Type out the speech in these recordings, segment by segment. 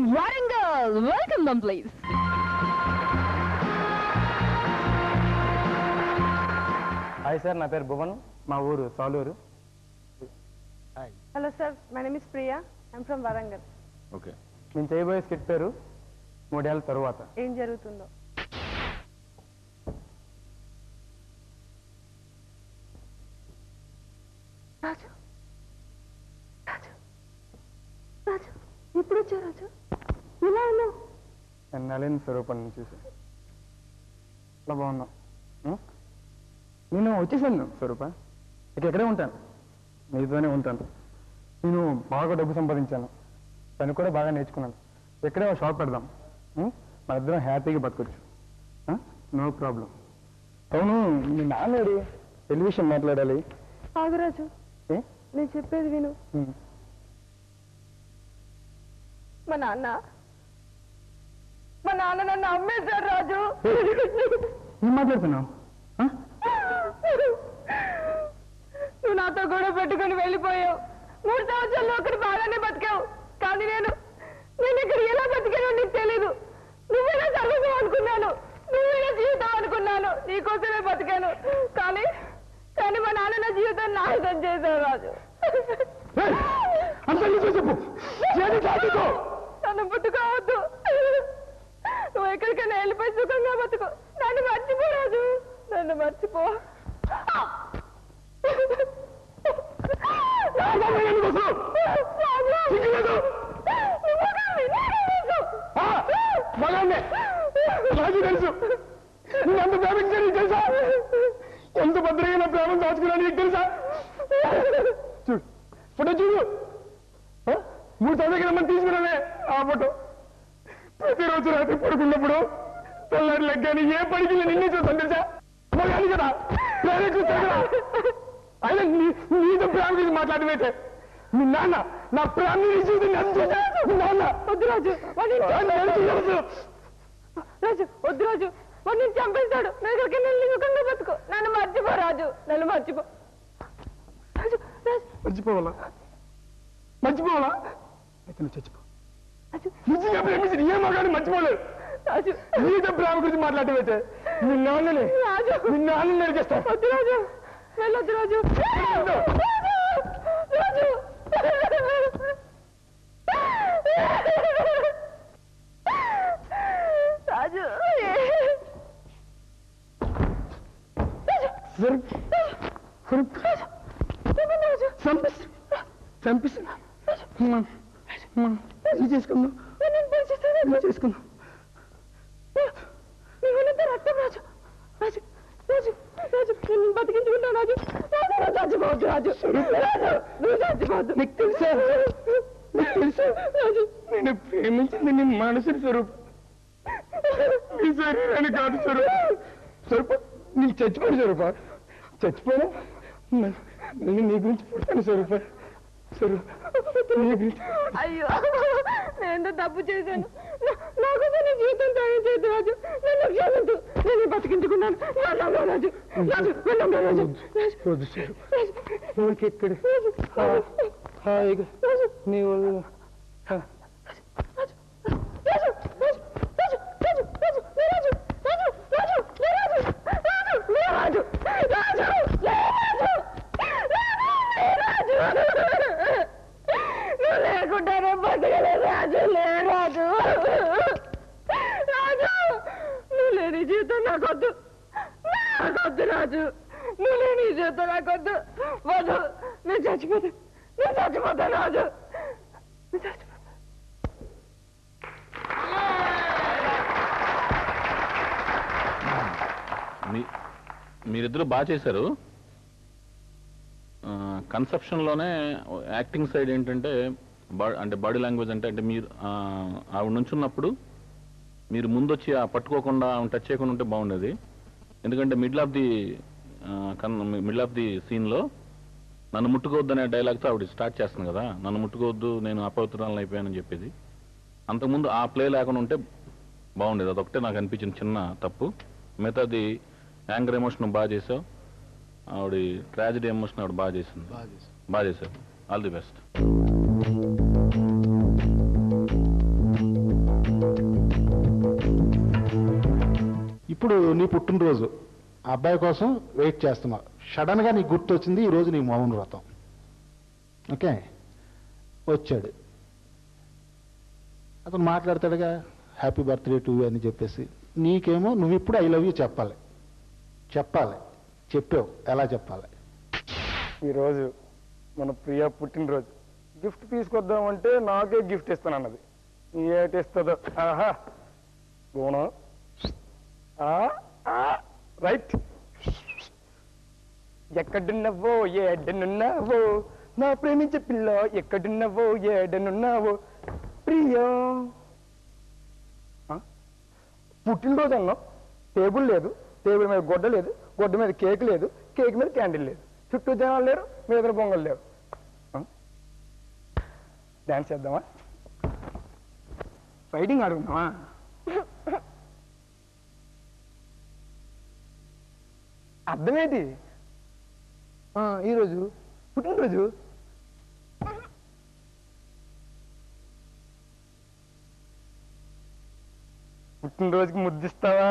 Warangal. Welcome them, please. Hi sir, na peru Bhuvan, ma uru Saluru. Hi. Hello sir, my name is Priya. I'm from Warangal. Okay. నేను చేయబోయే skit పేరు 3 ఏళ్ల తరువాత. ఏం జరుగుతుందో? రాజు రాజు రాజు ఎప్పుడు వచ్చావు రాజు? ఇలా ఉన్నావు? నేను నలిన్ స్వరూపం చూసి చాలా బాగున్నావు. నేను వచ్చేసాను స్వరూప, ఇక్కడే ఉంటాను, నీతోనే ఉంటాను. నేను బాగా డబ్బు సంపాదించాను, తను కూడా బాగా నేర్చుకున్నాను. ఇక్కడే ఒక షాప్ పెడదాం, మన ఇద్దరం హ్యాపీగా బతకొచ్చు. No problem. అవును, మీ నాన్నడు టెలివిజన్ మాట్లాడాలి. ఆగురాజు, నేను చెప్పేది విను. మా నాన్న నన్ను అమ్మేశారు రాజు. ఏం మాట్లాడుతున్నావు? నువ్వు నాతో గొడవ పెట్టుకుని వెళ్ళిపోయావు. 3 సంవత్సరాలు అక్కడ బాగానే బతికావు, కానీ నేను ఇక్కడ ఎలా బతికానో నీకు తెలీదు. నువ్వేనా సర్వస్వం అనుకున్నాను, నువ్వేనా జీవితం అనుకున్నాను, నీకోసమే బతికాను. కానీ మా నాన్న నా జీవితాన్ని నాశనం చేశావు రాజు. నన్ను పుట్టుకోవద్దు, నువ్వు ఎక్కడికైనా వెళ్ళిపోయి సుఖంగా బతుకు. నన్ను మర్చిపో రాజు, నన్ను మర్చిపో. తెలుసు ఎంత ప్రేమించాను తెలుసా, ఎంత భద్రంగా నా ప్రేమ దాచుకున్నాను నీకు తెలుసా? చూడు ఫోటో చూడు, 3 సంవత్సరాల క్రితం తీసుకున్నానే ఆ ఫోటో. ప్రతిరోజు రాత్రి పడుకున్నప్పుడు తెల్లారి లెగ్గాని ఏ పడికి నిన్నే చూస్తాను తెలుసా? మగాని కదా, ప్రేమ చూస్తాను కదా. అయినా నీతో ప్రేమ గురించి మాట్లాడమైతే మీ నాన్న నా ప్రేమ నాన్న వద్దు రాజు, రాజు వద్దు రాజు, వాడు నేను చంపేస్తాడు. నేను ఇక్కడికి వెళ్ళి సుఖంగా బతుకు. నన్ను మర్చిపో రాజు, నన్ను మర్చిపో. మర్చిపోవాలా? మర్చిపోవాలా? అయితే నువ్వు చచ్చిపో. నిజంగా ప్రేమించి ఏ మగాడు మర్చిపోలేదు. నీతో ప్రేమ గురించి మాట్లాడమైతే మీ నాన్నని నరికేస్తా. వద్దు రాజు, వెళ్ళొద్దు రాజు. రాజు చేసుకుందాం చేసుకుందాం. రక్తం రాజు, రాజు రాజు రాజు నేను బతికించుకుంటాను రాజు. చచ్చిపోవద్దు రాజు, నువ్వు చచ్చిపోవద్దు. నీకు తెలుసా రాజు, నేను ప్రేమించింది నీ మనసు స్వరూపం, నీ శరీరాన్ని కాదు స్వరూప. నీకు చచ్చిపోయి స్వరూప, చచ్చిపోయినా నేను నీ గురించి పుడతాను స్వరూప. అయ్యో, నేను తప్పు చేశాను. నాకు నీ జీవితం త్యాగం చేయదు రాజు, నన్ను క్షమించు. నేను బతికించుకున్నాను రాజు. ఇక్కడ హాయిగా నీ వాళ్ళు లేకుండానే బతకలేదు రాజు. రాజు రాజు, నువ్వు లేని జీవితం నాకొద్దు, నాకొద్దు రాజు. నువ్వు లేని జీవితం నాకొద్దు. వద్దు, నేను చచ్చిపోతాను రాజు, నేను చచ్చిపోతాను. మీరిద్దరూ బాగా చేశారు. కన్సెప్షన్లోనే యాక్టింగ్ సైడ్ ఏంటంటే అంటే బాడీ లాంగ్వేజ్ అంటే మీరు ఆవిడ నుంచున్నప్పుడు మీరు ముందొచ్చి పట్టుకోకుండా టచ్ చేయకుండా ఉంటే బాగుండేది. ఎందుకంటే మిడిల్ ఆఫ్ ది సీన్లో నన్ను ముట్టుకోవద్దు అనే డైలాగ్తో ఆవిడ స్టార్ట్ చేస్తుంది కదా, నన్ను ముట్టుకోవద్దు నేను అపవిత్రాలను అయిపోయానని చెప్పేది. అంతకుముందు ఆ ప్లే లేకుండా ఉంటే బాగుండేది. అదొకటే నాకు అనిపించిన చిన్న తప్పు. మిగతాది యాంగర్ ఎమోషన్ బాగా చేసావు, ఆవిడ ట్రాజడీ ఎమోషన్ ఆవిడ బాగా చేసింది. బాగా చేసావు. All the best. ఇప్పుడు నీ పుట్టినరోజు ఆ అబ్బాయి కోసం వెయిట్ చేస్తున్నావు. సడన్గా నీకు గుర్తొచ్చింది ఈరోజు నీ మౌన వ్రతం. ఓకే, వచ్చాడు, అతను మాట్లాడతాడుగా హ్యాపీ బర్త్డే టు యూ అని చెప్పేసి. నీకేమో నువ్వు ఇప్పుడు ఐ లవ్ యూ చెప్పాలి. చెప్పావు, ఎలా చెప్పాలి? ఈరోజు మన ప్రియ పుట్టినరోజు, గిఫ్ట్ తీసుకొద్దామంటే నాకే గిఫ్ట్ ఇస్తానన్నది. ఏటిస్తుందో ఆహా గుణం. రైట్. ఎక్కడున్నావో ఏడనున్నావో నా ప్రేమించే పిల్ల, ఎక్కడున్నావో ఏడనున్నావో ప్రియా. పుట్టినరోజు అన్నాం, టేబుల్ లేదు, టేబుల్ మీద గొడ్డ లేదు, గొడ్డ మీద కేక్ లేదు, కేక్ మీద క్యాండిల్ లేదు, చుట్టూ జనాలు లేరు, మీద బొంగలు లేవు. డాన్స్ చేద్దామా? ఫైటింగ్ ఆడుకుందామా? అర్థమేంటి? ఈరోజు పుట్టినరోజు. పుట్టినరోజుకి ముద్దిస్తావా?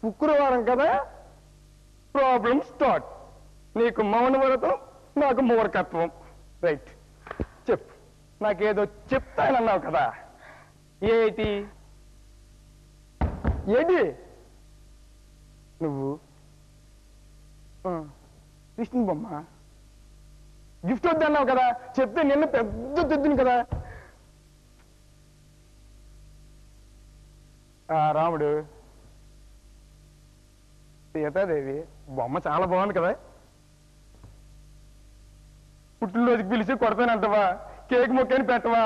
శుక్రవారం కదా, ప్రాబ్లం స్టార్ట్. నీకు మౌన వ్రతం, నాకు మూర్ఖత్వం. రైట్, చెప్పు. నాకేదో చెప్తానన్నావు కదా, ఏంటి? నువ్వు కృష్ణ బొమ్మ గిఫ్ట్ వద్దన్నావు కదా, చెప్తే నిన్ను పెద్ద తెద్దును కదా. రాముడు, సీతాదేవి బొమ్మ చాలా బాగుంది కదా. పుట్టినరోజుకి పిలిచి కొడతానంటవా? కేక్ మొక్కని పెట్టవా?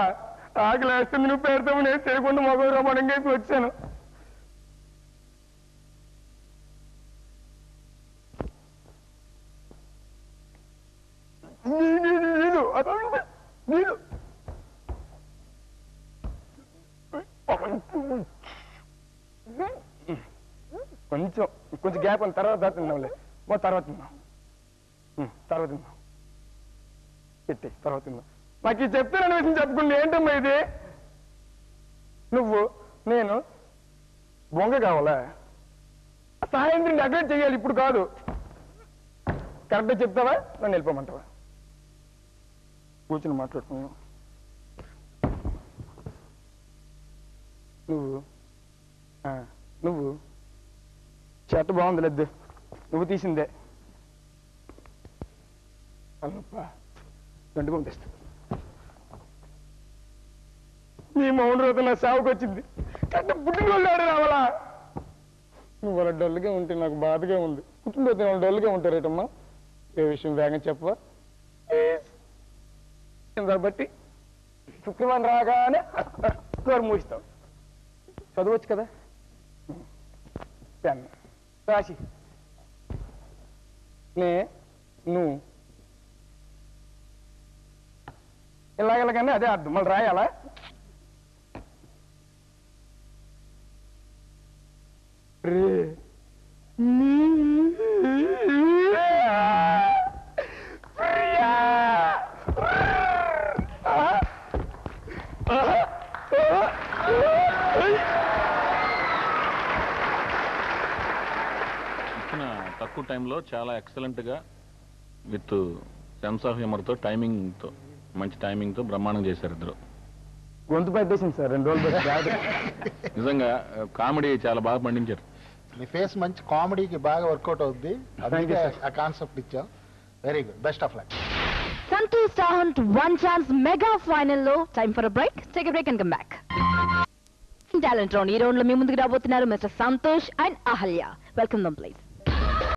ఆకలి వేస్తుంది, నువ్వు పెడతావు, నేను చేయకుండా మొగలు రమ్మడంగా వచ్చాను. కొంచెం గ్యాప్ ఉంది, తర్వాత తిన్నాంలే. తర్వాత తిన్నాం, పెట్టి తర్వాత తిన్నాం. నాకు ఇది చెప్తానని విషయం చెప్పుకుంటే ఏంటమ్మా ఇది? నువ్వు నేను బొంగ కావాలా? సాయంత్రం అక్కడ చెయ్యాలి, ఇప్పుడు కాదు. కరెక్ట్గా చెప్తావా, నన్ను వెళ్ళిపోమంటావా? కూర్చుని మాట్లాడుకున్నావు. నువ్వు చెత్త బాగుంది లేదు, నువ్వు తీసిందే. గంట పంపిస్తా. నీ మౌన రోజు నా సావుకు వచ్చింది. కట్ట పుట్టినరోజు ఆడ రావాలా? నువ్వు వాళ్ళ డల్గా ఉంటే నాకు బాధగా ఉంది. పుట్టినరోజు వాళ్ళు డల్గా ఉంటారేటమ్మా. ఏ విషయం వేగం చెప్పవా? బట్టి శుక్రవారం రాగానే డోర్ మూస్తావు. చదవచ్చు కదా, పెన్ రాసి. నువ్వు ఇలాగలాగానే అదే అర్థం. మళ్ళీ రాయాలా? తక్కువ టైంలో చాలా ఎక్సలెంట్గా విత్ సెన్స్ ఆఫ్ హ్యూమర్తో టైమింగ్తో, మంచి టైమింగ్తో బ్రహ్మాండం చేశారు ఇద్దరు. గొంతు పెట్టేసింది సార్ 2 రోజులు. నిజంగా కామెడీ చాలా బాగా పండించారు. మీ ఫేస్ మంచి కామెడీకి బాగా వర్కౌట్ అవుద్ది, అందుకే ఆ కాన్సెప్ట్ ఇచ్చా. Very good, best of luck. Santosh Talent One Chance Mega Final లో time for a break. Take a break and come back. Talent round. ఈ రౌండ్ లో మీ ముందుకు రాబోతున్నారు Mister Santosh and Ahalya. Welcome them please.